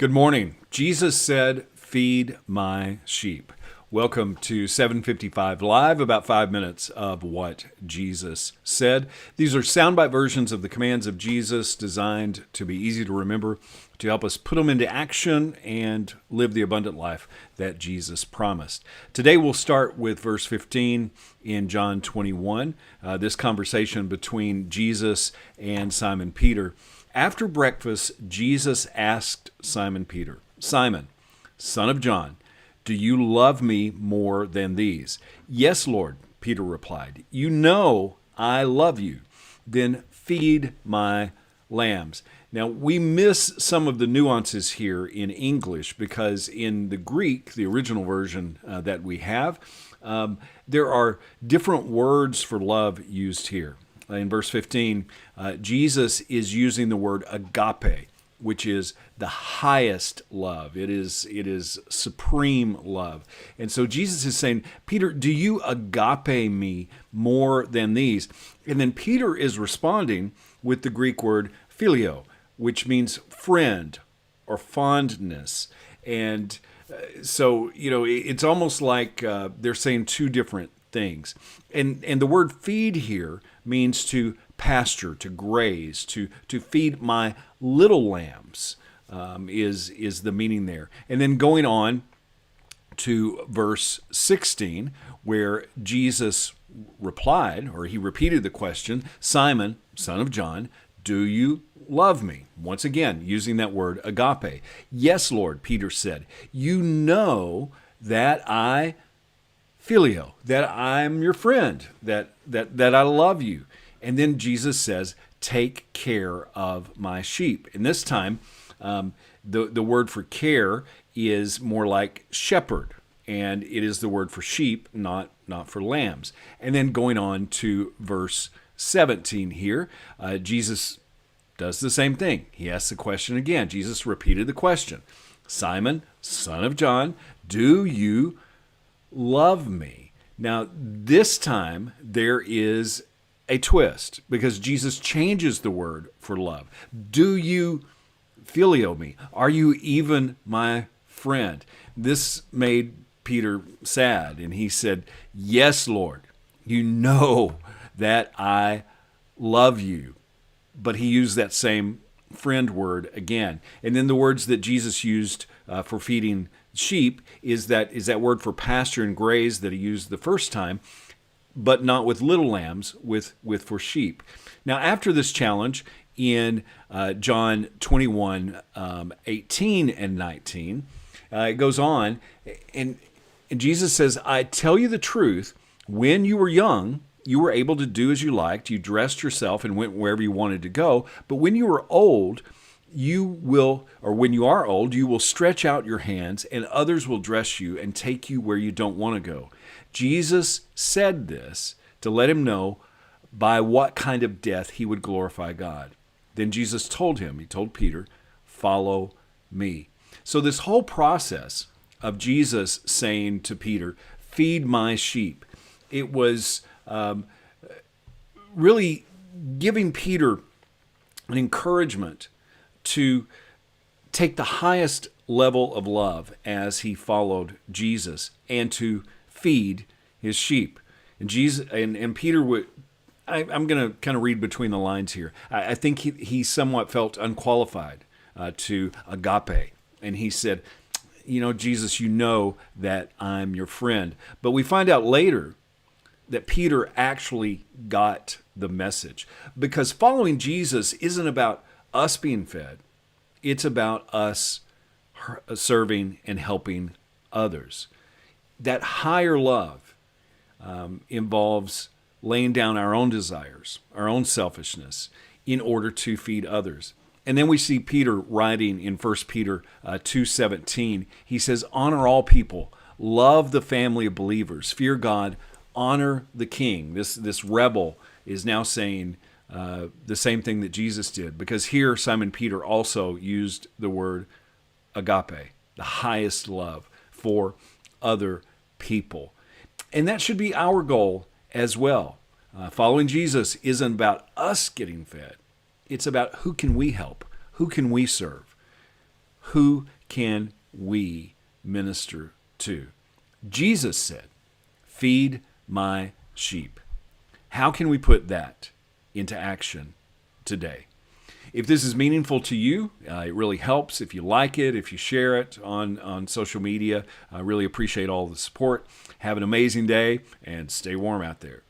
Good morning. Jesus said, "Feed my sheep." Welcome to 755 Live, about 5 minutes of what Jesus said. These are soundbite versions of the commands of Jesus designed to be easy to remember, to help us put them into action and live the abundant life that Jesus promised. Today we'll start with verse 15 in John 21, this conversation between Jesus and Simon Peter. After breakfast, Jesus asked Simon Peter, "Simon, son of John, do you love me more than these?" "Yes, Lord," Peter replied. "You know I love you. Then feed my lambs." Now, we miss some of the nuances here in English because in the Greek, the original version that we have, there are different words for love used here. In verse 15, Jesus is using the word agape, which is the highest love. It is supreme love. And so Jesus is saying, "Peter, do you agape me more than these?" And then Peter is responding with the Greek word phileo, which means friend or fondness. And so, it's almost like they're saying two different things. And the word feed here means to pasture, to graze, to feed my little lambs is the meaning there. And then going on to verse 16, where Jesus replied, or he repeated the question, "Simon, son of John, do you love me?" Once again, using that word agape. "Yes, Lord," Peter said. "You know that I phileo, that I'm your friend, that I love you." And then Jesus says, "Take care of my sheep." And this time, the word for care is more like shepherd, and it is the word for sheep, not for lambs. And then going on to verse 17 here, Jesus does the same thing. He asks the question again. Jesus repeated the question, "Simon, son of John, do you love me?" Now, this time there is a twist because Jesus changes the word for love. "Do you phileo me? Are you even my friend?" This made Peter sad, and he said, "Yes, Lord, you know that I love you." But he used that same friend word again. And then the words that Jesus used for feeding sheep is that word for pasture and graze that he used the first time, but not with little lambs, with for sheep. Now, after this challenge in John 21, 18 and 19, it goes on, and Jesus says, "I tell you the truth, when you were young, you were able to do as you liked. You dressed yourself and went wherever you wanted to go. But when you are old, when you are old, you will stretch out your hands and others will dress you and take you where you don't want to go." Jesus said this to let him know by what kind of death he would glorify God. Then Jesus told Peter, "Follow me." So this whole process of Jesus saying to Peter, "Feed my sheep," it was really giving Peter an encouragement to take the highest level of love as he followed Jesus and to feed his sheep. And Jesus and Peter would. I'm going to kind of read between the lines here. I think he somewhat felt unqualified to agape, and he said, "Jesus, you know that I'm your friend." But we find out later that Peter actually got the message, because following Jesus isn't about us being fed. It's about us serving and helping others. That higher love involves laying down our own desires, our own selfishness, in order to feed others. And then we see Peter writing in 1 Peter 2:17. He says, "Honor all people, love the family of believers, fear God, honor the king." This rebel is now saying the same thing that Jesus did, because here Simon Peter also used the word agape, the highest love for other people. And that should be our goal as well. Following Jesus isn't about us getting fed. It's about who can we help? Who can we serve? who can we minister to? Jesus said, feed my sheep. How can we put that into action today? If this is meaningful to you, it really helps if you like it, if you share it on social media. I really appreciate all the support. Have an amazing day and stay warm out there.